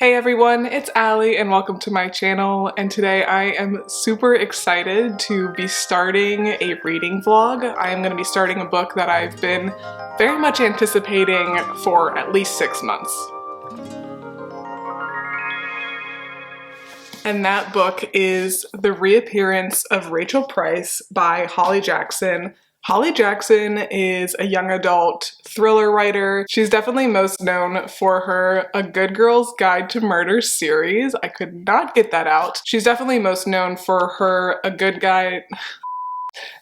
Hey everyone, it's Allie and welcome to my channel, and today I am super excited to be starting a reading vlog. I am going to be starting a book that I've been very much anticipating for at least 6 months. And that book is The Reappearance of Rachel Price by Holly Jackson. Holly Jackson is a young adult thriller writer. She's definitely most known for her A Good Girl's Guide to Murder series. I could not get that out. She's definitely most known for her A Good Guide.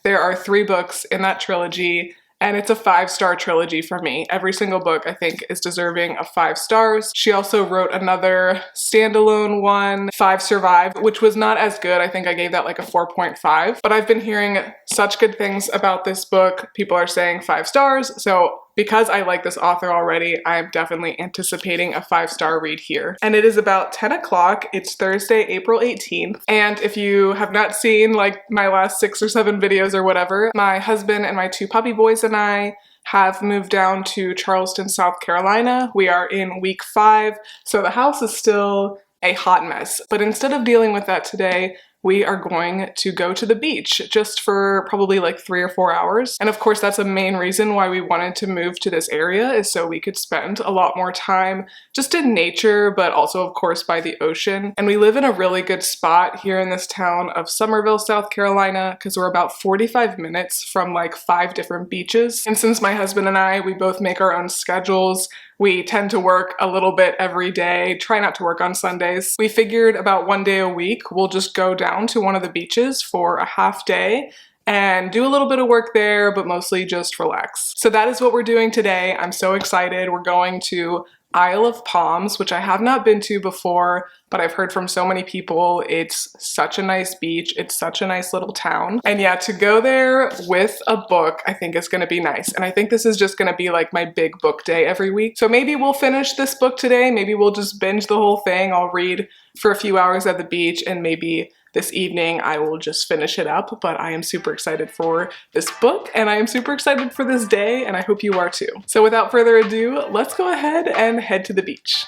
There are 3 books in that trilogy, and it's a 5-star trilogy for me. Every single book I think is deserving of 5 stars. She also wrote another standalone one, 5 Survive, which was not as good. I think I gave that like a 4.5, but I've been hearing such good things about this book. People are saying 5 stars, so because I like this author already, I'm definitely anticipating a 5-star read here. And it is about 10 o'clock. It's Thursday, April 18th. And if you have not seen like my last 6 or 7 videos or whatever, my husband and my 2 puppy boys and I have moved down to Charleston, South Carolina. We are in week 5, so the house is still a hot mess. But instead of dealing with that today, we are going to go to the beach just for probably like 3 or 4 hours. And of course, that's a main reason why we wanted to move to this area, is so we could spend a lot more time just in nature, but also of course by the ocean. And we live in a really good spot here in this town of Summerville, South Carolina, because we're about 45 minutes from like 5 different beaches. And since my husband and I, we both make our own schedules, we tend to work a little bit every day, try not to work on Sundays. We figured about 1 day a week, we'll just go down to one of the beaches for a half day and do a little bit of work there, but mostly just relax. So that is what we're doing today. I'm so excited. We're going to Isle of Palms, which I have not been to before, but I've heard from so many people it's such a nice beach, it's such a nice little town. And yeah, to go there with a book, I think is gonna be nice. And I think this is just gonna be like my big book day every week. So maybe we'll finish this book today, maybe we'll just binge the whole thing. I'll read for a few hours at the beach, and maybe this evening I will just finish it up. But I am super excited for this book, and I am super excited for this day, and I hope you are too. So without further ado, let's go ahead and head to the beach.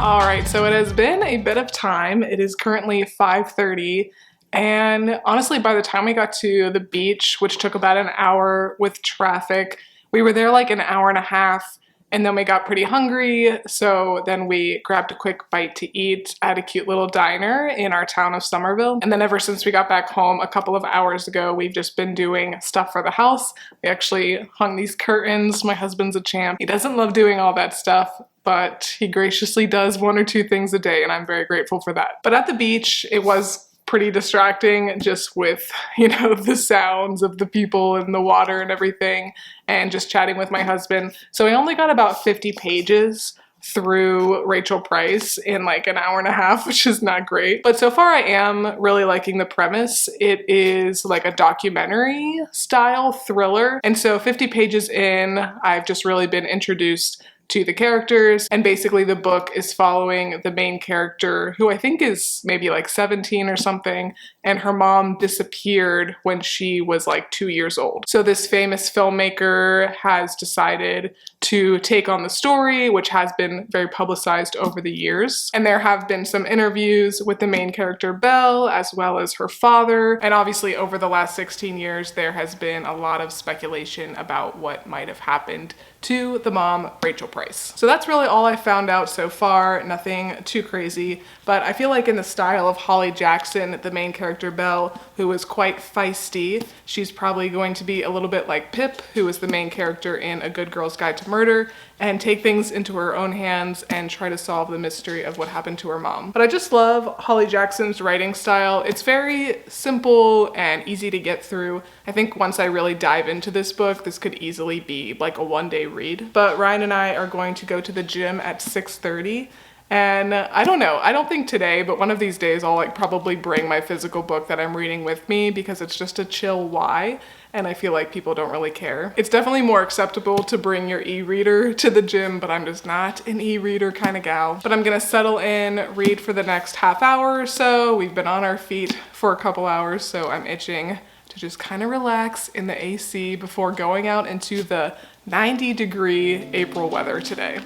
Alright, so it has been a bit of time. It is currently 5:30, and honestly by the time we got to the beach, which took about an hour with traffic, we were there like an hour and a half, and then we got pretty hungry, so then we grabbed a quick bite to eat at a cute little diner in our town of Summerville. And then ever since we got back home a couple of hours ago, we've just been doing stuff for the house. We actually hung these curtains. My husband's a champ. He doesn't love doing all that stuff, but he graciously does 1 or 2 things a day, and I'm very grateful for that. But at the beach, it was pretty distracting just with, you know, the sounds of the people and the water and everything, and just chatting with my husband. So I only got about 50 pages through Rachel Price in like an hour and a half, which is not great. But so far I am really liking the premise. It is like a documentary style thriller. And so 50 pages in, I've just really been introduced to the characters, and basically the book is following the main character, who I think is maybe like 17 or something, and her mom disappeared when she was like 2 years old. So this famous filmmaker has decided to take on the story, which has been very publicized over the years. And there have been some interviews with the main character Belle, as well as her father. And obviously over the last 16 years, there has been a lot of speculation about what might have happened to the mom, Rachel Price. So that's really all I found out so far, nothing too crazy, but I feel like in the style of Holly Jackson, the main character Belle, who is quite feisty, she's probably going to be a little bit like Pip, who is the main character in A Good Girl's Guide to Murder, and take things into her own hands and try to solve the mystery of what happened to her mom. But I just love Holly Jackson's writing style. It's very simple and easy to get through. I think once I really dive into this book, this could easily be like a one-day read. But Ryan and I are going to go to the gym at 6:30. And I don't know, I don't think today, but one of these days I'll like probably bring my physical book that I'm reading with me because it's just a chill why, and I feel like people don't really care. It's definitely more acceptable to bring your e-reader to the gym, but I'm just not an e-reader kind of gal. But I'm gonna settle in, read for the next half hour or so. We've been on our feet for a couple hours, so I'm itching to just kind of relax in the AC before going out into the 90-degree April weather today.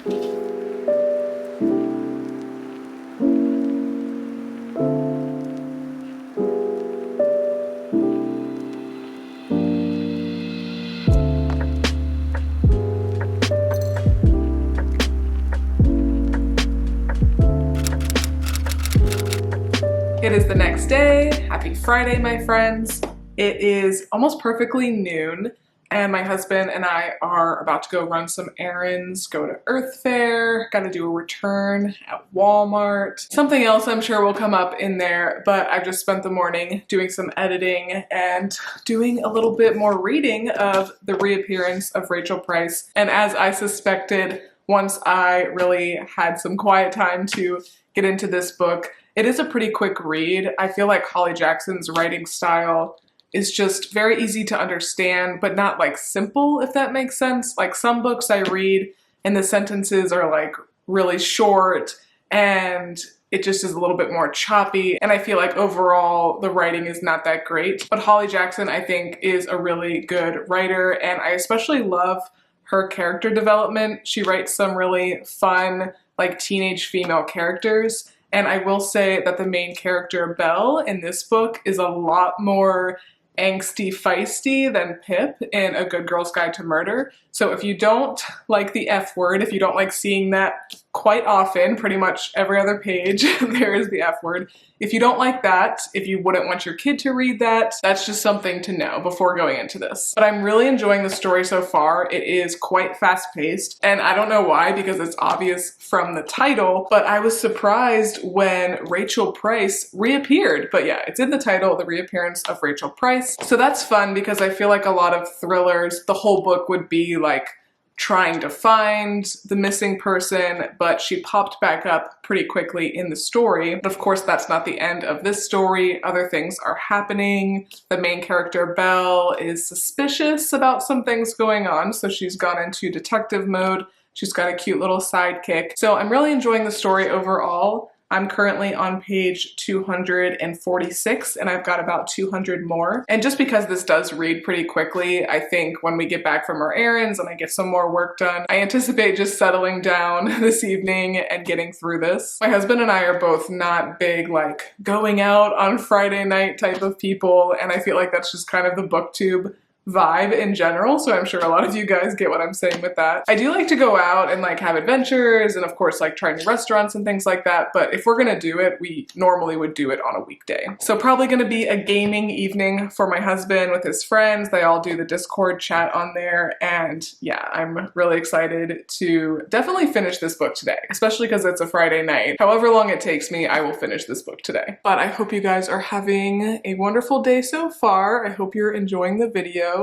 It is the next day. Happy Friday, my friends. It is almost perfectly noon, and my husband and I are about to go run some errands, go to Earth Fair, gotta do a return at Walmart. Something else I'm sure will come up in there, but I've just spent the morning doing some editing and doing a little bit more reading of The Reappearance of Rachel Price. And as I suspected, once I really had some quiet time to get into this book, it is a pretty quick read. I feel like Holly Jackson's writing style is just very easy to understand, but not like simple, if that makes sense. Like some books I read and the sentences are like really short and it just is a little bit more choppy. And I feel like overall the writing is not that great. But Holly Jackson, I think, is a really good writer, and I especially love her character development. She writes some really fun, like teenage female characters. And I will say that the main character, Belle, in this book is a lot more angsty feisty than Pip in A Good Girl's Guide to Murder. So if you don't like the F word, if you don't like seeing that quite often, pretty much every other page there is the F word. If you don't like that, if you wouldn't want your kid to read that, that's just something to know before going into this. But I'm really enjoying the story so far. It is quite fast-paced, and I don't know why, because it's obvious from the title, but I was surprised when Rachel Price reappeared. But yeah, it's in the title, The Reappearance of Rachel Price. So that's fun because I feel like a lot of thrillers, the whole book would be like trying to find the missing person, but she popped back up pretty quickly in the story. But of course, that's not the end of this story. Other things are happening. The main character, Belle, is suspicious about some things going on, so she's gone into detective mode. She's got a cute little sidekick. So I'm really enjoying the story overall. I'm currently on page 246 and I've got about 200 more. And just because this does read pretty quickly, I think when we get back from our errands and I get some more work done, I anticipate just settling down this evening and getting through this. My husband and I are both not big like going out on Friday night type of people, and I feel like that's just kind of the booktube vibe in general, so I'm sure a lot of you guys get what I'm saying with that. I do like to go out and like have adventures and of course like try new restaurants and things like that, but if we're gonna do it, we normally would do it on a weekday. So probably gonna be a gaming evening for my husband with his friends. They all do the Discord chat on there, and yeah, I'm really excited to definitely finish this book today, especially because it's a Friday night. However long it takes me, I will finish this book today. But I hope you guys are having a wonderful day so far. I hope you're enjoying the video.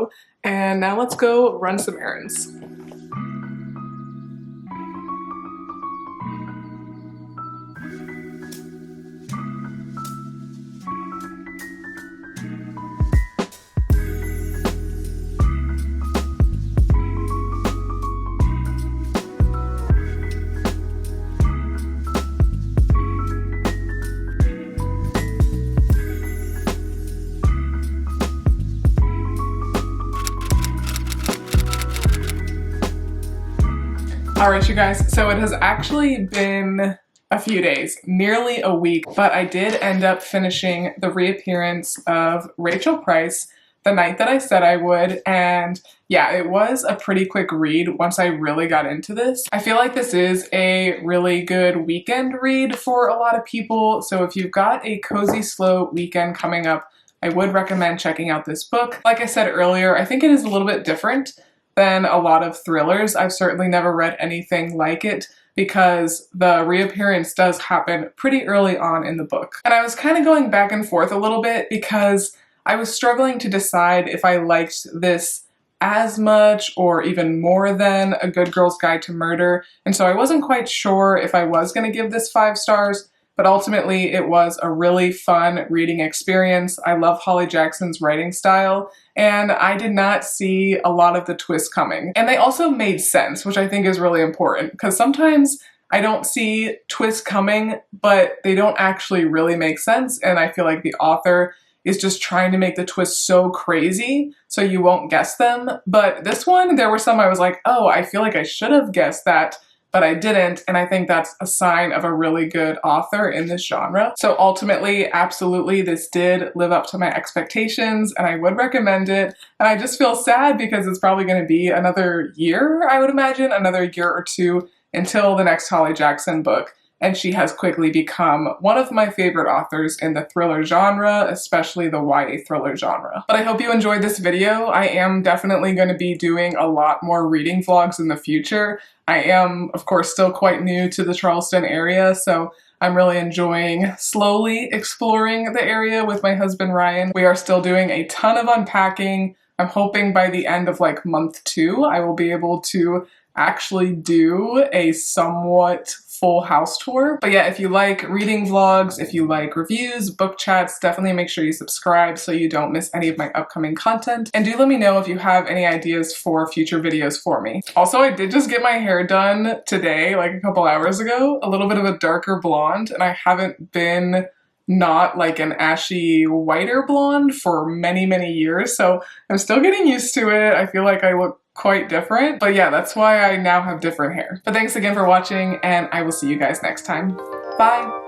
And now let's go run some errands. Alright you guys, so it has actually been a few days, nearly a week, but I did end up finishing the reappearance of Rachel Price the night that I said I would, and yeah, it was a pretty quick read once I really got into this. I feel like this is a really good weekend read for a lot of people, so if you've got a cozy, slow weekend coming up, I would recommend checking out this book. Like I said earlier, I think it is a little bit different than a lot of thrillers. I've certainly never read anything like it because the reappearance does happen pretty early on in the book. And I was kind of going back and forth a little bit because I was struggling to decide if I liked this as much or even more than A Good Girl's Guide to Murder. And so I wasn't quite sure if I was going to give this 5 stars, but ultimately it was a really fun reading experience. I love Holly Jackson's writing style, and I did not see a lot of the twists coming. And they also made sense, which I think is really important, because sometimes I don't see twists coming, but they don't actually really make sense, and I feel like the author is just trying to make the twists so crazy so you won't guess them. But this one, there were some I was like, oh, I feel like I should have guessed that, but I didn't, and I think that's a sign of a really good author in this genre. So ultimately, absolutely, this did live up to my expectations, and I would recommend it. And I just feel sad because it's probably going to be another year, I would imagine, another year or two until the next Holly Jackson book. And she has quickly become one of my favorite authors in the thriller genre, especially the YA thriller genre. But I hope you enjoyed this video. I am definitely going to be doing a lot more reading vlogs in the future. I am, of course, still quite new to the Charleston area, so I'm really enjoying slowly exploring the area with my husband Ryan. We are still doing a ton of unpacking. I'm hoping by the end of like month 2, I will be able to actually do a somewhat full house tour. But yeah, if you like reading vlogs, if you like reviews, book chats, definitely make sure you subscribe so you don't miss any of my upcoming content. And do let me know if you have any ideas for future videos for me. Also, I did just get my hair done today, like a couple hours ago, a little bit of a darker blonde, and I haven't been not like an ashy whiter blonde for many, many years. So I'm still getting used to it. I feel like I look quite different, but yeah, that's why I now have different hair. But thanks again for watching, and I will see you guys next time. Bye!